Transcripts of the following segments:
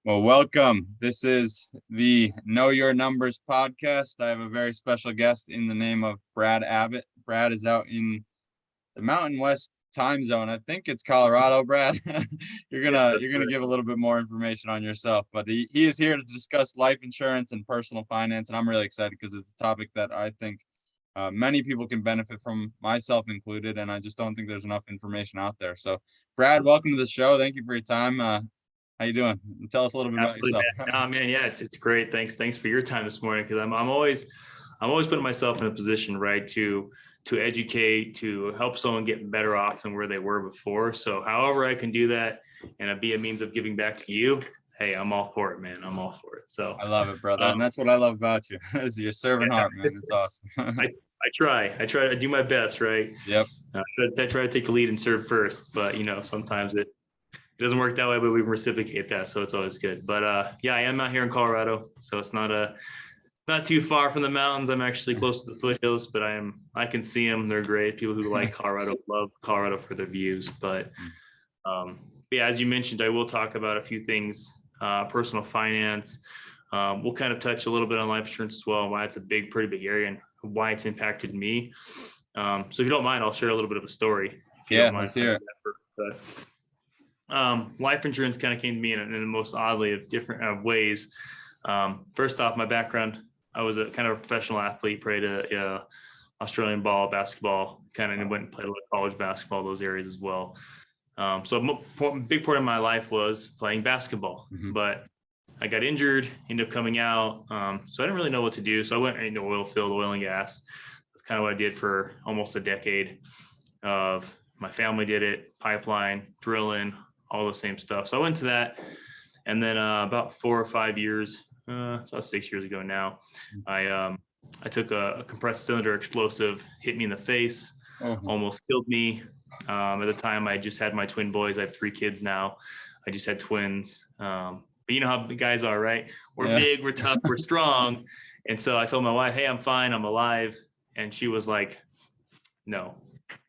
Well, welcome. This is the Know Your Numbers podcast. I have a very special guest in the name of Brad Abbott. Brad is out in the Mountain West time zone. I think it's Colorado, Brad. You're gonna give a little bit more information on yourself, but he is here to discuss life insurance and personal finance, and I'm really excited because it's a topic that I think many people can benefit from, myself included, and I just don't think there's enough information out there. So, Brad, welcome to the show. Thank you for your time. How you doing? Tell us a little bit Absolutely, about yourself. man. No, man, yeah, it's great. Thanks for your time this morning, because I'm always putting myself in a position, right, to educate, to help someone get better off than where they were before. So however I can do that and be a means of giving back to you, hey, I'm all for it, man. I'm all for it. So I love it, brother, and that's what I love about you. Is your servant heart, man. It's awesome. I try to do my best, right? Yep. I try to take the lead and serve first, but sometimes it doesn't work that way, but we reciprocate that, so it's always good. But yeah, I am out here in Colorado, so it's not too far from the mountains. I'm actually close to the foothills, but I can see them. They're great. People who like Colorado love Colorado for their views. But yeah, as you mentioned, I will talk about a few things, personal finance. We'll kind of touch a little bit on life insurance as well, and why it's pretty big area, and why it's impacted me. So if you don't mind, I'll share a little bit of a story. Yeah, let's hear it. Life insurance kind of came to me in the most oddly of different ways. First off, my background, I was a kind of a professional athlete, played Australian ball, basketball, kind of went and played a lot of college basketball, those areas as well. So a big part of my life was playing basketball, but I got injured, ended up coming out. So I didn't really know what to do. So I went into oil and gas. That's kind of what I did for almost a decade. My family did it, pipeline, drilling, all the same stuff. So I went to that. And then about 4 or 5 years, it's about 6 years ago now, I took a compressed cylinder explosive, hit me in the face, almost killed me. At the time, I just had my twin boys. I have 3 kids now. I just had twins. But you know how the guys are, right? We're big, we're tough, we're strong. And so I told my wife, hey, I'm fine, I'm alive. And she was like, no,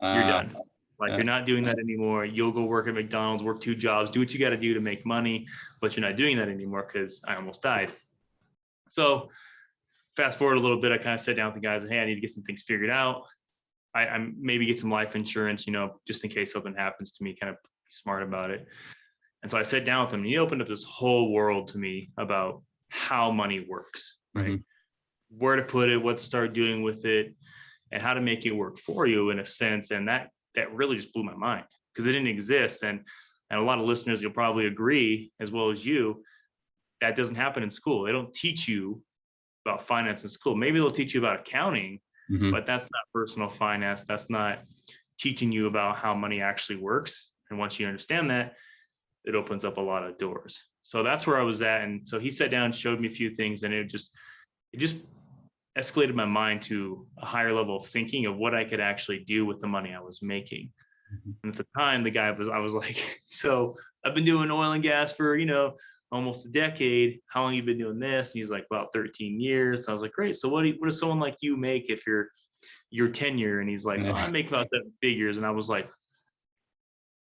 you're done. Like, you're not doing that anymore. You'll go work at McDonald's, work 2 jobs, do what you got to do to make money, but you're not doing that anymore because I almost died. So fast forward a little bit, I kind of sat down with the guys and, hey, I need to get some things figured out. I maybe get some life insurance, just in case something happens to me, kind of be smart about it. And so I sat down with him, and he opened up this whole world to me about how money works, right? Where to put it, what to start doing with it, and how to make it work for you in a sense. And that really just blew my mind, because it didn't exist. And a lot of listeners, you'll probably agree, as well as you, that doesn't happen in school. They don't teach you about finance in school. Maybe they'll teach you about accounting, but that's not personal finance. That's not teaching you about how money actually works. And once you understand that, it opens up a lot of doors. So that's where I was at. And so he sat down, showed me a few things, and it just escalated my mind to a higher level of thinking of what I could actually do with the money I was making. And at the time, I was like, so I've been doing oil and gas for, almost a decade. How long have you been doing this? And he's like, about 13 years. So I was like, great. So what does someone like you make if your tenure? And he's like, I make about 7 figures. And I was like,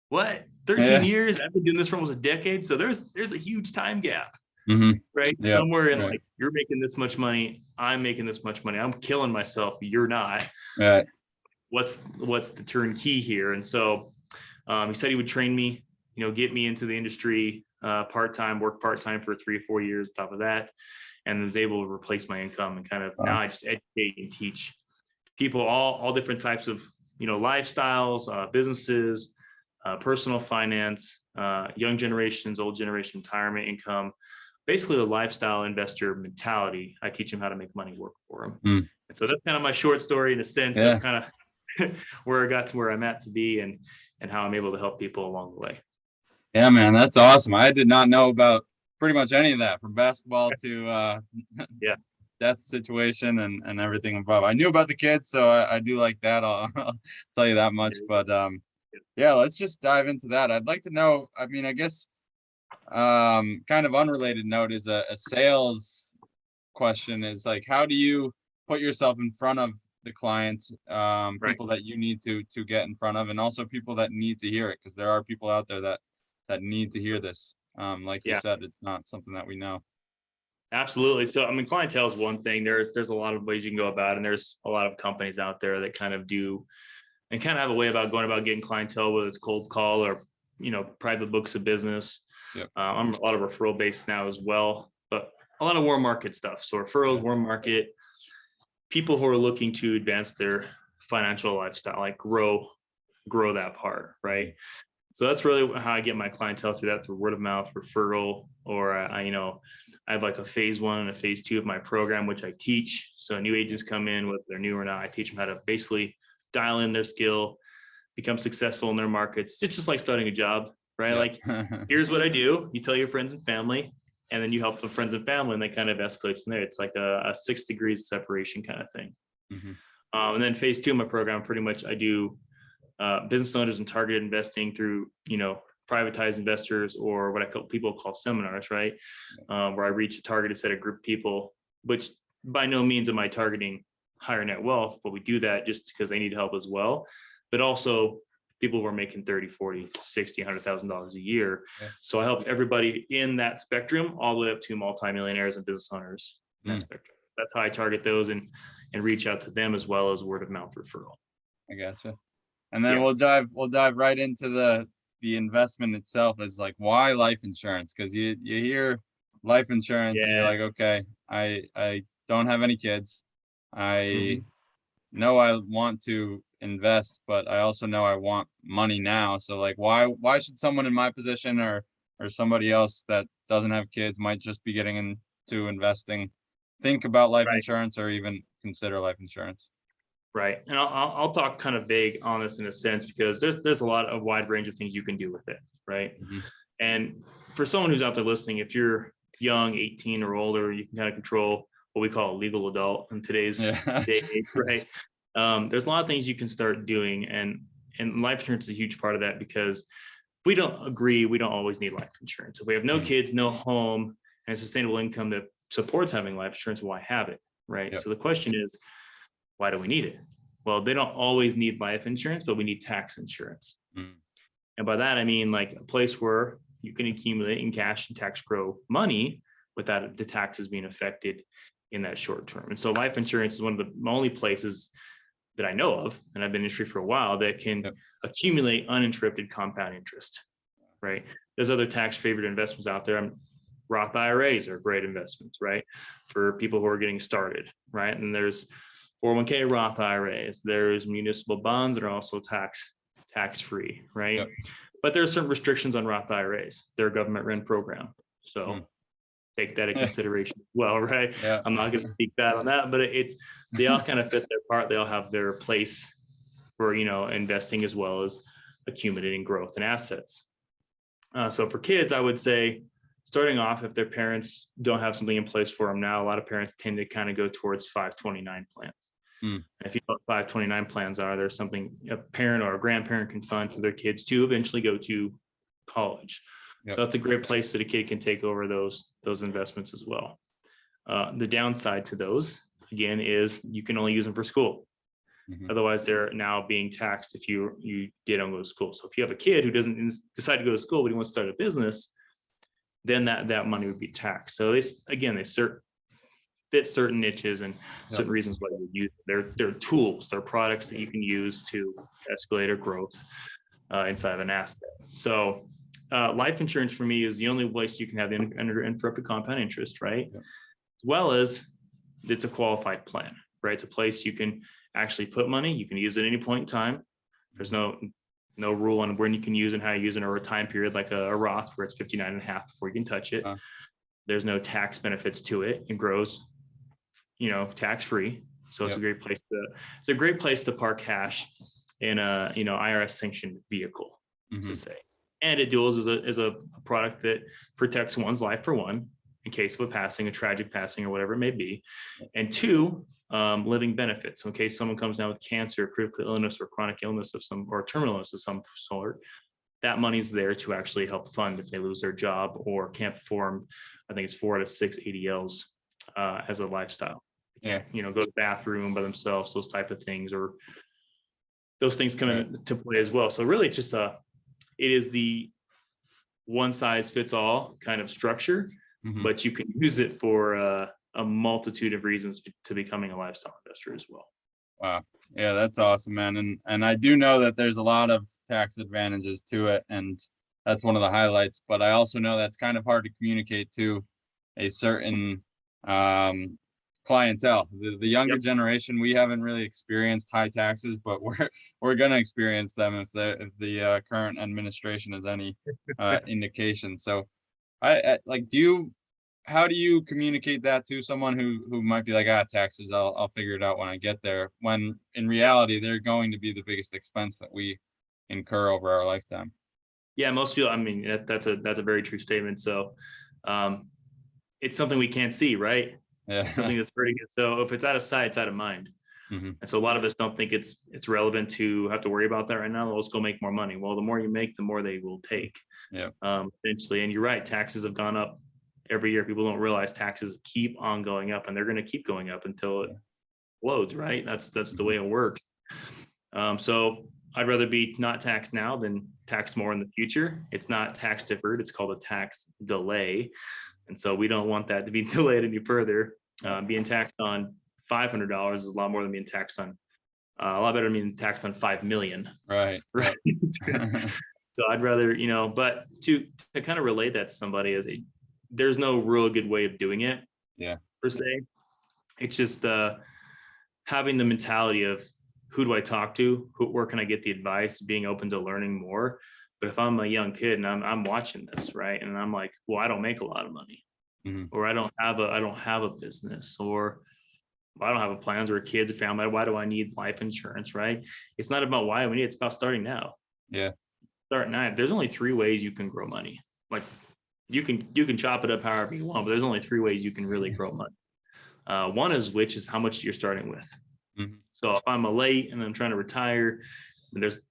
what? 13 years? I've been doing this for almost a decade. So there's a huge time gap. Right? Yep. Somewhere in like, you're making this much money, I'm making this much money, I'm killing myself, you're not. Right. What's the turnkey here? And so he said he would train me, get me into the industry part-time, work part-time for 3 or 4 years on top of that, and was able to replace my income. And kind of now I just educate and teach people all different types of lifestyles, businesses, personal finance, young generations, old generation, retirement income, basically the lifestyle investor mentality. I teach them how to make money work for them. And so that's kind of my short story in a sense of kind of where I got to where I'm at to be, and how I'm able to help people along the way. Yeah, man, that's awesome. I did not know about pretty much any of that, from basketball to death situation and everything above. I knew about the kids, so I do like that. I'll tell you that much. But yeah, let's just dive into that. I'd like to know, I mean, I guess kind of unrelated note is a sales question is like, how do you put yourself in front of the clients, people that you need to get in front of, and also people that need to hear it, because there are people out there that need to hear this. Like you Yeah, said, it's not something that we know. absolutely. So, I mean, clientele is one thing. There's a lot of ways you can go about it, and there's a lot of companies out there that kind of do and kind of have a way about going about getting clientele, whether it's cold call or, private books of business. Yep. I'm a lot of referral based now as well, but a lot of warm market stuff. So referrals, warm market, people who are looking to advance their financial lifestyle, like grow that part, right? So that's really how I get my clientele through that, through word of mouth, referral, or I have like a phase 1 and a phase 2 of my program, which I teach. So new agents come in, whether they're new or not, I teach them how to basically dial in their skill, become successful in their markets. It's just like starting a job, right? Like, here's what I do. You tell your friends and family, and then you help the friends and family, and they kind of escalates in there. It's like a 6 degrees separation kind of thing. And then phase 2 of my program, pretty much I do business owners and targeted investing through, privatized investors, or what people call seminars, right? Where I reach a targeted set of group of people, which by no means am I targeting higher net wealth, but we do that just because they need help as well. But also people who are making 30, 40, 60, $100,000 a year. So I help everybody in that spectrum all the way up to multimillionaires and business owners in that spectrum. That's how I target those and reach out to them, as well as word of mouth referral. I gotcha. And then we'll dive right into the investment itself. Is like, why life insurance? Because you hear life insurance and you're like, okay, I don't have any kids. I know I want to invest, but I also know I want money now. So like, why should someone in my position or somebody else that doesn't have kids, might just be getting into investing, think about life insurance or even consider life insurance? Right. And I'll talk kind of vague on this in a sense, because there's a lot of wide range of things you can do with it. Right. And for someone who's out there listening, if you're young, 18 or older, you can kind of control what we call a legal adult in today's day, right? There's a lot of things you can start doing, and life insurance is a huge part of that, because we don't always need life insurance. If we have no kids, no home, and a sustainable income that supports having life insurance, why have it? Right. So the question is, why do we need it? Well, they don't always need life insurance, but we need tax insurance. And by that, I mean like a place where you can accumulate in cash and tax grow money without the taxes being affected in that short term. And so life insurance is one of the only places that I know of, and I've been in the industry for a while, that can accumulate uninterrupted compound interest, right? There's other tax favored investments out there. Roth IRAs are great investments, right? For people who are getting started, right? And there's 401k Roth IRAs. There's municipal bonds that are also tax-free, right? But there are certain restrictions on Roth IRAs. They're a government run program. So take that in consideration as well, right? I'm not going to speak bad on that, but they all kind of fit their part. They all have their place for, investing, as well as accumulating growth and assets. So for kids, I would say, starting off, if their parents don't have something in place for them now, a lot of parents tend to kind of go towards 529 plans. And if you know what 529 plans are, there's something a parent or a grandparent can fund for their kids to eventually go to college. So that's a great place that a kid can take over those investments as well. The downside to those, again, is you can only use them for school. Otherwise, they're now being taxed if you don't go to school. So if you have a kid who doesn't decide to go to school, but he wants to start a business, then that money would be taxed. So they fit certain niches and certain reasons why they would use it. They're tools, they're products that you can use to escalate or growth inside of an asset. So life insurance for me is the only place you can have the uninterrupted compound interest, right? As well as it's a qualified plan, right? It's a place you can actually put money. You can use it at any point in time. There's no rule on when you can use it and how you use it, or a time period like a Roth where it's 59 and a half before you can touch it. There's no tax benefits to it. It grows, tax free. So it's a great place to park cash in a, IRS sanctioned vehicle, to say. And it duels as a product that protects one's life, for one, in case of a tragic passing or whatever it may be. And two, living benefits. So in case someone comes down with cancer, critical illness, or chronic illness or terminal illness of some sort, that money's there to actually help fund if they lose their job or can't perform, I think it's 4 to 6 ADLs as a lifestyle. They can't, go to the bathroom by themselves, those type of things, or those things come into play as well. So really, it's just it is the one size fits all kind of structure, Mhm. but you can use it for a multitude of reasons to becoming a lifestyle investor as well. Wow. Yeah, that's awesome, man. And I do know that there's a lot of tax advantages to it, and that's one of the highlights. But I also know that's kind of hard to communicate to a certain clientele. The younger Yep. generation, we haven't really experienced high taxes, but we're gonna experience them if the current administration is any indication. So I like, how do you communicate that to someone who might be like, taxes, I'll figure it out when I get there, when in reality they're going to be the biggest expense that we incur over our lifetime? Yeah, most people. I mean, that's a very true statement. So, it's something we can't see, right? It's Yeah. something that's pretty good. So if it's out of sight, it's out of mind. Hmm. And so a lot of us don't think it's relevant to have to worry about that right now. Well, let's go make more money. Well, the more you make, the more they will take. Yeah. Eventually. And you're right, taxes have gone up every year. People don't realize taxes keep on going up, and they're going to keep going up until it explodes, right? That's the way it works. So I'd rather be not taxed now than taxed more in the future. It's not tax deferred. It's called a tax delay. And so we don't want that to be delayed any further. Being taxed on $500 is a lot more than being taxed on a lot better than being taxed on 5 million. Right. Right. So I'd rather, but to kind of relate that to somebody there's no real good way of doing it. Yeah. Per se. It's just having the mentality of who do I talk to? Where can I get the advice? Being open to learning more. But if I'm a young kid and I'm watching this, right, and I'm like, well, I don't make a lot of money, Hmm. or I don't have a business, or I don't have a plans or a kids, a family. Why do I need life insurance, right? It's not about why we need it. It's about starting now. Yeah. Start now. There's only 3 ways you can grow money. Like you can chop it up however you want, but there's only 3 ways you can really grow money. One is how much you're starting with. Hmm. So if I'm a late and I'm trying to retire, and there's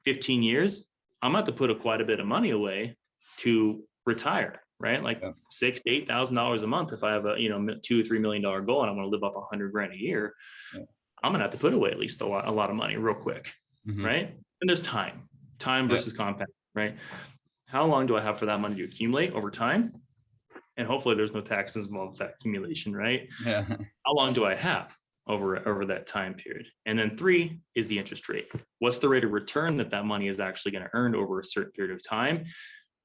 15 years, I'm going to have to put quite a bit of money away to retire, right? Like Yeah. $6,000 to $8,000 a month. If I have a $2 or $3 million goal and I want to live off $100,000 a year, Yeah. I'm gonna have to put away at least a lot of money real quick, Hmm. right? And there's time Yeah. versus compound, right? How long do I have for that money to accumulate over time? And hopefully there's no taxes involved with that accumulation, right? Yeah. How long do I have over that time period? And then 3 is the interest rate. What's the rate of return that money is actually going to earn over a certain period of time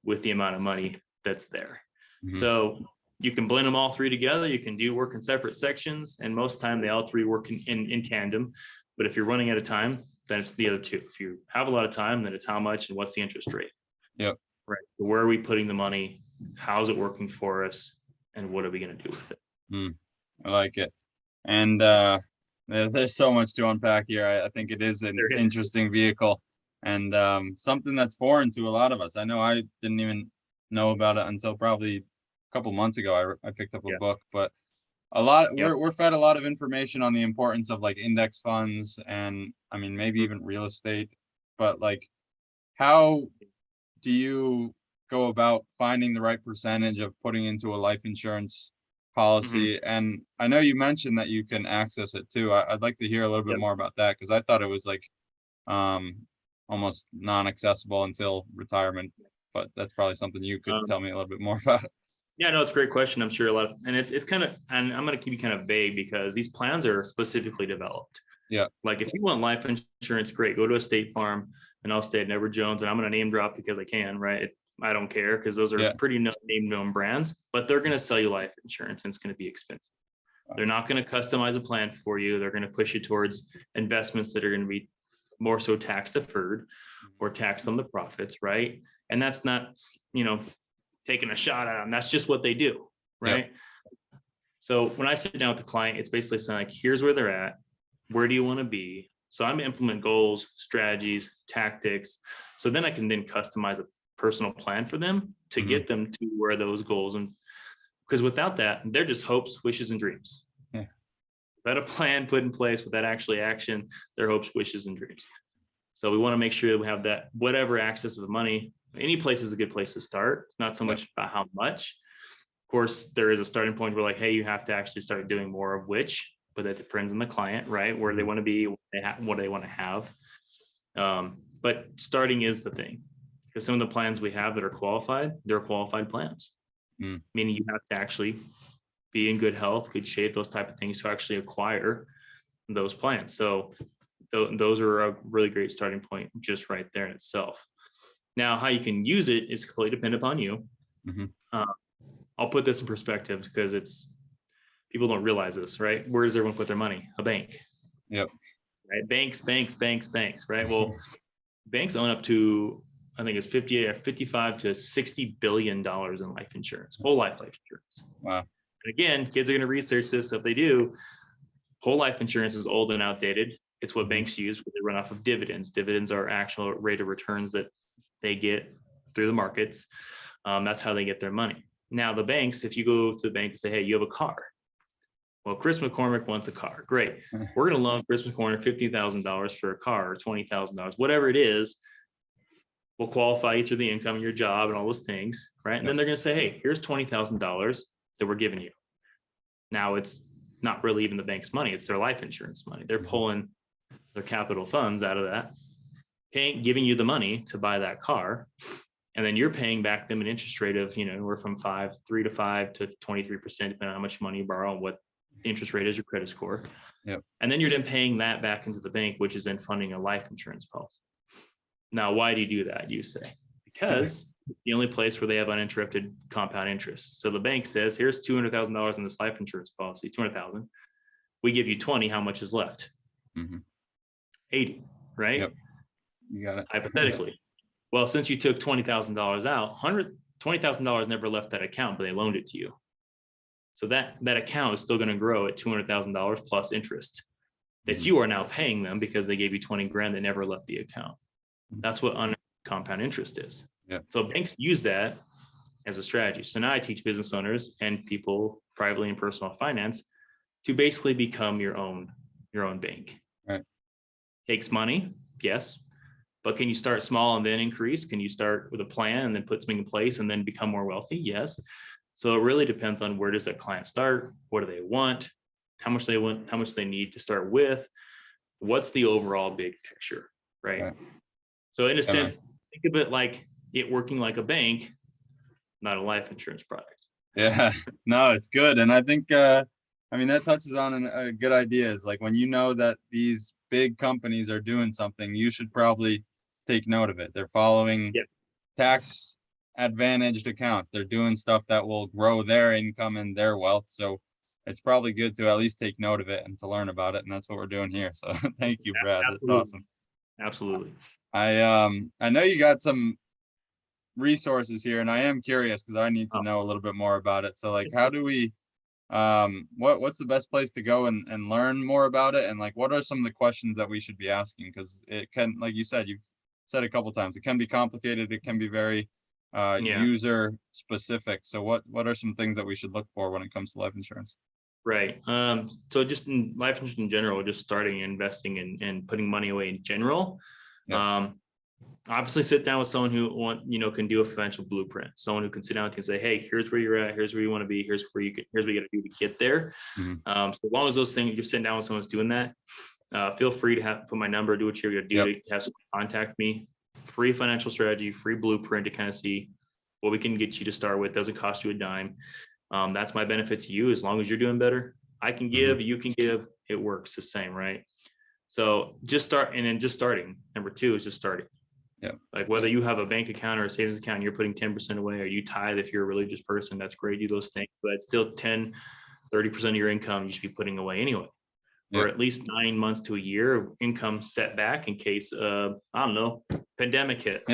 with the amount of money that's there? Hmm. So you can blend them all 3 together. You can work in separate sections, and most time they all 3 work in tandem. But if you're running out of time, then it's the other 2. If you have a lot of time, then it's how much and what's the interest rate. Yep. Right. So where are we putting the money? How's it working for us? And what are we going to do with it? I like it. And there's so much to unpack here. I think it is an interesting vehicle, and something that's foreign to a lot of us. I know I didn't even know about it until probably a couple months ago. I picked up a book, but we're fed a lot of information on the importance of like index funds, and I mean maybe even real estate. But like, how do you go about finding the right percentage of putting into a life insurance policy? And I know you mentioned that you can access it too. I'd like to hear a little bit more about that, because I thought it was like almost non-accessible until retirement, but that's probably something you could tell me a little bit more about. Yeah, no, it's a great question. I'm sure and it's kind of, and I'm going to keep it kind of vague because these plans are specifically developed. Yeah. Like if you want life insurance, great, go to a State Farm, and I'll stay at Edward Jones, and I'm going to name drop because I can, right? I don't care because those are pretty known brands, but they're going to sell you life insurance and it's going to be expensive. They're not going to customize a plan for you. They're going to push you towards investments that are going to be more so tax deferred or taxed on the profits, right? And that's not, taking a shot at them. That's just what they do, right? Yep. So when I sit down with the client, it's basically saying like, here's where they're at. Where do you want to be? So I'm going to implement goals, strategies, tactics. So then I can then customize a personal plan for them to get them to where those goals, and because without that, they're just hopes, wishes, and dreams. Yeah. Without a plan put in place, without actually action, they're hopes, wishes, and dreams. So we want to make sure that we have that, whatever access to the money. Any place is a good place to start. It's not so much about how much. Of course, there is a starting point where like, hey, you have to actually start doing more of which, but that depends on the client, right? Where they want to be, what they want to have. But starting is the thing, because some of the plans we have that are qualified, they're qualified plans, meaning you have to actually be in good health, good shape, those type of things to actually acquire those plans. So those are a really great starting point just right there in itself. Now, how you can use it is completely dependent upon you. I'll put this in perspective because people don't realize this, right? Where does everyone put their money? A bank. Yep. Right? Banks, right? Well, banks own up to, I think it's 55 to $60 billion in life insurance, whole life insurance. Wow. And again, kids are going to research this. So if they do, whole life insurance is old and outdated. It's what banks use when they run off of dividends. Dividends are actual rate of returns that they get through the markets. That's how they get their money. Now, the banks, if you go to the bank and say, hey, you have a car. Well, Chris McCormick wants a car. Great. We're going to loan Chris McCormick $50,000 for a car or $20,000, whatever it is. We'll qualify you through the income of your job and all those things, right? And then they're going to say, hey, here's $20,000 that we're giving you. Now, it's not really even the bank's money. It's their life insurance money. They're pulling their capital funds out of that, giving you the money to buy that car. And then you're paying back them an interest rate of, we're from 3 to 5 to 23%, depending on how much money you borrow and what the interest rate is, your credit score. Yep. And then you're then paying that back into the bank, which is then funding a life insurance policy. Now, why do you do that? You say, because it's the only place where they have uninterrupted compound interest. So the bank says, here's $200,000 in this life insurance policy, 200,000. We give you 20, how much is left? 80, right? Yep. You got it. Hypothetically. Well, since you took $20,000 out, $20,000 never left that account, but they loaned it to you. So that account is still going to grow at $200,000 plus interest that you are now paying them because they gave you 20 grand that never left the account. That's what compound interest is. Yep. So banks use that as a strategy. So now I teach business owners and people privately in personal finance to basically become your own bank. Right. Takes money, yes. But can you start small and then increase? Can you start with a plan and then put something in place and then become more wealthy? Yes. So it really depends on where does that client start? What do they want? How much they want, how much they need to start with? What's the overall big picture, right? So in a sense, think of it like it working like a bank, not a life insurance product. Yeah, no, it's good. And I think, that touches on a good idea is like when you know that these big companies are doing something, you should probably take note of it. They're following tax advantaged accounts. They're doing stuff that will grow their income and their wealth. So it's probably good to at least take note of it and to learn about it. And that's what we're doing here. So thank you, Brad. Absolutely. That's awesome. Absolutely. I know you got some resources here, and I am curious because I need to know a little bit more about it. So like, how do we, what's the best place to go and learn more about it? And like, what are some of the questions that we should be asking? Because it can, like you said, you've said a couple times, it can be complicated. It can be very user specific. So what are some things that we should look for when it comes to life insurance? Right. So just in life insurance in general, just starting investing and putting money away in general. Yep. Obviously sit down with someone who can do a financial blueprint, someone who can sit down with you and say, hey, here's where you're at, here's where you want to be, here's what you got to do to get there. So as long as those things, you're sitting down with someone who's doing that, feel free to put my number, do what you're going to do to have someone contact me. Free financial strategy, free blueprint to kind of see what we can get you to start with. Doesn't cost you a dime. That's my benefit to you. As long as you're doing better, I can give, you can give, it works the same, right? So just start, and then just starting. Number 2 is just starting. Yeah. Like whether you have a bank account or a savings account, and you're putting 10% away, or you tithe if you're a religious person, that's great. Do those things, but it's still 10, 30% of your income you should be putting away anyway. Or at least 9 months to a year of income set back in case pandemic hits.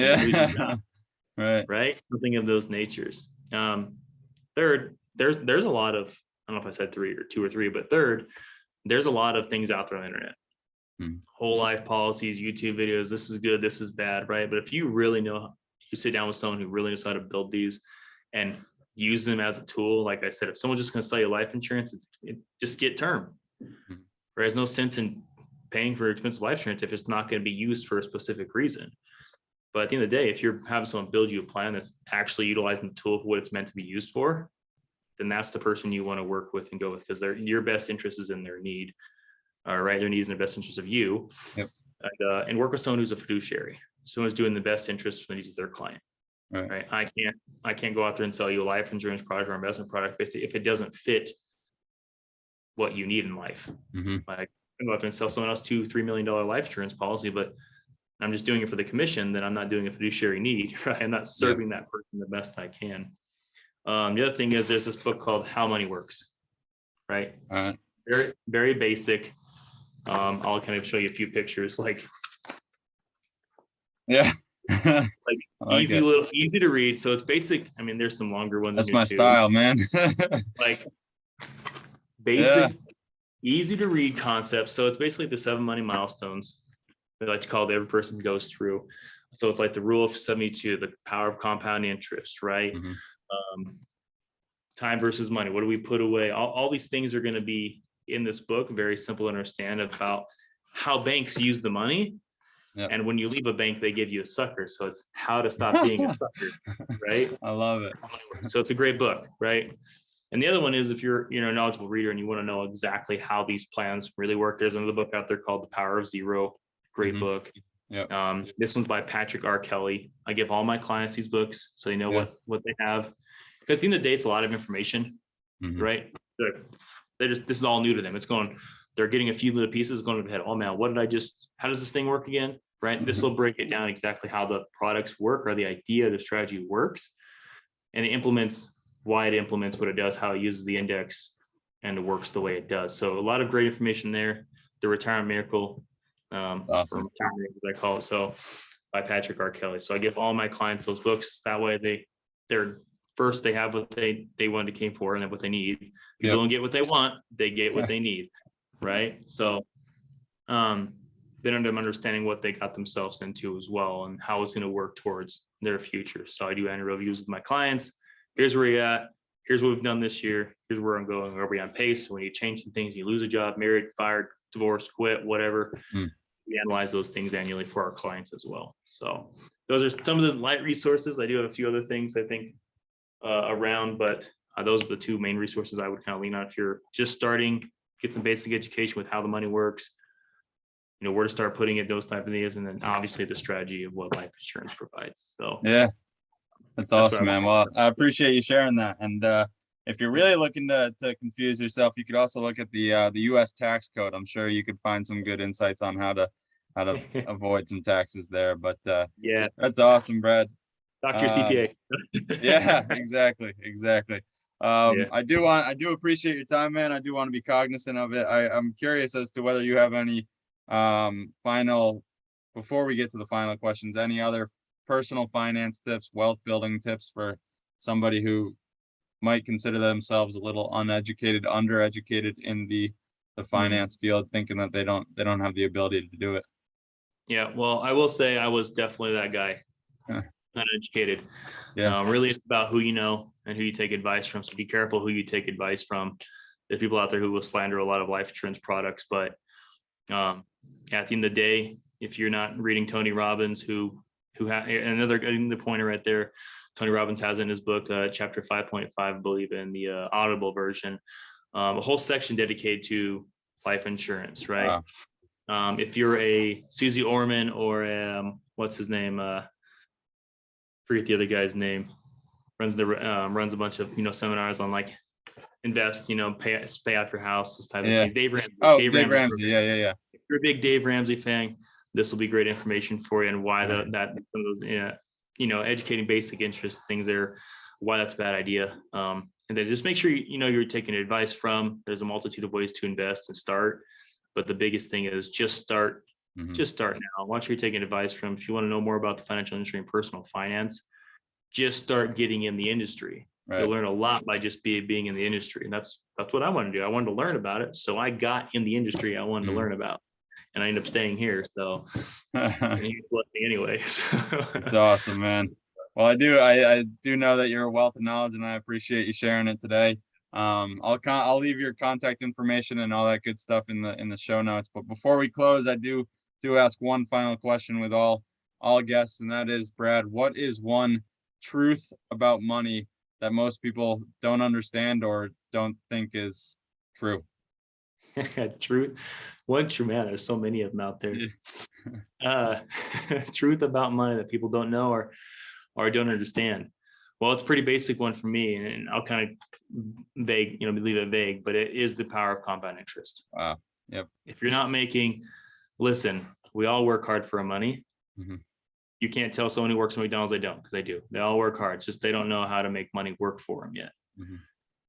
Right. Something of those natures. Third, there's a lot of, I don't know if I said 3 or 2 or 3, but third, there's a lot of things out there on the internet. Whole life policies, YouTube videos, this is good, this is bad, right? But if you really know, you sit down with someone who really knows how to build these and use them as a tool. Like I said, if someone's just going to sell you life insurance, just get term. There's no sense in paying for expensive life insurance if it's not going to be used for a specific reason. But at the end of the day, if you're having someone build you a plan that's actually utilizing the tool for what it's meant to be used for, then that's the person you want to work with and go with, because your best interest is in their need. All right, their needs and the best interest of you. And work with someone who's a fiduciary. someone's doing the best interest for the needs of their client. Right. I can't go out there and sell you a life insurance product or investment product if it doesn't fit what you need in life. Like I can go out there and sell someone else $2-3 million life insurance policy, but I'm just doing it for the commission, then I'm not doing a fiduciary need, right? I'm not serving that person the best I can. The other thing is there's this book called How Money Works, right? Very, very basic. I'll kind of show you a few pictures, like easy to read. So it's basic. I mean, there's some longer ones. That's my style, man. Like basic, easy to read concepts. So it's basically the 7 money milestones. We like to call it every person goes through. So it's like the rule of 72, the power of compound interest, right? Time versus money. What do we put away? All these things are going to be in this book, very simple to understand about how banks use the money. And when you leave a bank, they give you a sucker. So it's how to stop being a sucker, right? I love it. So it's a great book, right? And the other one is if you're a knowledgeable reader and you want to know exactly how these plans really work, there's another book out there called The Power of Xero. Great book. This one's by Patrick R. Kelly. I give all my clients these books so they know what they have. Because at the end of the day, it's a lot of information, right? This is all new to them. They're getting a few little pieces going to the head. Oh man, how does this thing work again? Right? This will break it down exactly how the products work or the idea, the strategy works. And it implements why it implements what it does, how it uses the index, and it works the way it does. So a lot of great information there. The Retirement Miracle, awesome. As I call it. So by Patrick R. Kelly. So I give all my clients those books. That way they have what they wanted, came for, and then what they need. People don't get what they want, they get what they need, right? So then I'm understanding what they got themselves into as well and how it's going to work towards their future. So I do annual reviews with my clients. Here's where you're at. Here's what we've done this year. Here's where I'm going. Are we on pace? When you change some things, you lose a job, married, fired, divorced, quit, whatever. We analyze those things annually for our clients as well. So those are some of the light resources. I do have a few other things I think around, but those are the 2 main resources I would kind of lean on if you're just starting, get some basic education with how the money works, where to start putting it, those type of things, and then obviously the strategy of what life insurance provides. So that's awesome, man. Well, I appreciate you sharing that. And if you're really looking to confuse yourself, you could also look at the U.S. tax code. I'm sure you could find some good insights on how to avoid some taxes there. But that's awesome, Brad. Talk to your CPA. Exactly. I do appreciate your time, man. I do want to be cognizant of it. I'm curious as to whether you have any before we get to the final questions, any other personal finance tips, wealth building tips for somebody who might consider themselves a little undereducated in the finance field, thinking that they don't have the ability to do it? Yeah, well, I will say I was definitely that guy. Uneducated. Really, it's about who you know and who you take advice from. So be careful who you take advice from. There's people out there who will slander a lot of life insurance products, but at the end of the day, if you're not reading Tony Robbins, who another the pointer right there, Tony Robbins has in his book, chapter 5.5, I believe, in the Audible version, a whole section dedicated to life insurance, right? Wow. If you're a Susie Orman or what's his name? Forget the other guy's name. Runs a bunch of seminars on like invest, pay off your house, those type of things. Dave Ramsey. Dave Ramsey. Yeah. If you're a big Dave Ramsey fan, this will be great information for you and why that some of those educating basic interest things there, why that's a bad idea. And then just make sure you're taking advice from. There's a multitude of ways to invest and start, but the biggest thing is just start. Just start now. Once you're taking advice from, if you want to know more about the financial industry and personal finance, just start getting in the industry. Right. You'll learn a lot by just being in the industry. And that's what I want to do. I wanted to learn about it. So I got in the industry I wanted to learn about. And I ended up staying here. So anyway. That's awesome, man. Well, I do know that you're a wealth of knowledge, and I appreciate you sharing it today. I'll leave your contact information and all that good stuff in the show notes. But before we close, I do ask one final question with all guests, and that is, Brad, what is one truth about money that most people don't understand or don't think is true? Truth. One true man. There's so many of them out there. Yeah. Truth about money that people don't know or don't understand. Well, it's a pretty basic one for me, and I'll kind of vague, leave it vague, but it is the power of compound interest. Wow. Yep. If you're not making, listen, we all work hard for our money. Mm-hmm. You can't tell someone who works at McDonald's they don't, because they do. They all work hard. It's just they don't know how to make money work for them yet. Mm-hmm.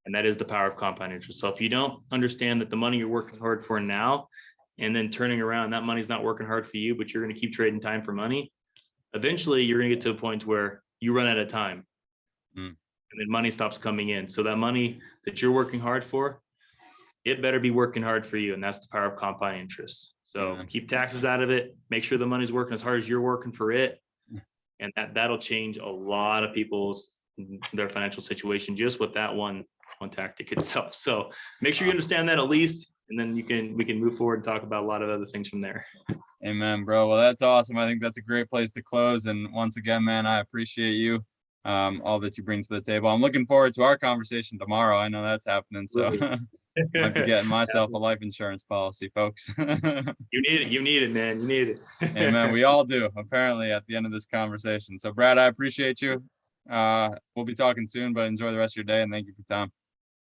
And that is the power of compound interest. So if you don't understand that the money you're working hard for now, and then turning around, that money's not working hard for you, but you're going to keep trading time for money, eventually you're going to get to a point where you run out of time. And then money stops coming in. So that money that you're working hard for, it better be working hard for you. And that's the power of compound interest. So keep taxes out of it, make sure the money's working as hard as you're working for it. And that'll change a lot of their financial situation just with that one tactic itself. So make sure you understand that at least, and then we can move forward and talk about a lot of other things from there. Amen, bro. Well, that's awesome. I think that's a great place to close. And once again, man, I appreciate you, all that you bring to the table. I'm looking forward to our conversation tomorrow. I know that's happening. So I'll be getting myself a life insurance policy, folks. You need it, man. You need it. Amen. We all do, apparently, at the end of this conversation. So Brad, I appreciate you. We'll be talking soon, but enjoy the rest of your day, and thank you for your time.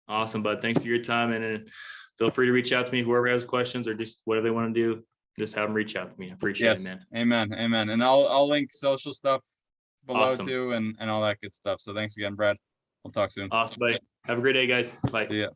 Awesome, bud. Thanks for your time, and feel free to reach out to me, whoever has questions or just whatever they want to do, just have them reach out to me. I appreciate it, man. Amen. And I'll link social stuff below Awesome. too, and all that good stuff. So thanks again, Brad. We'll talk soon. Awesome, buddy. Have a great day, guys. Bye. See ya.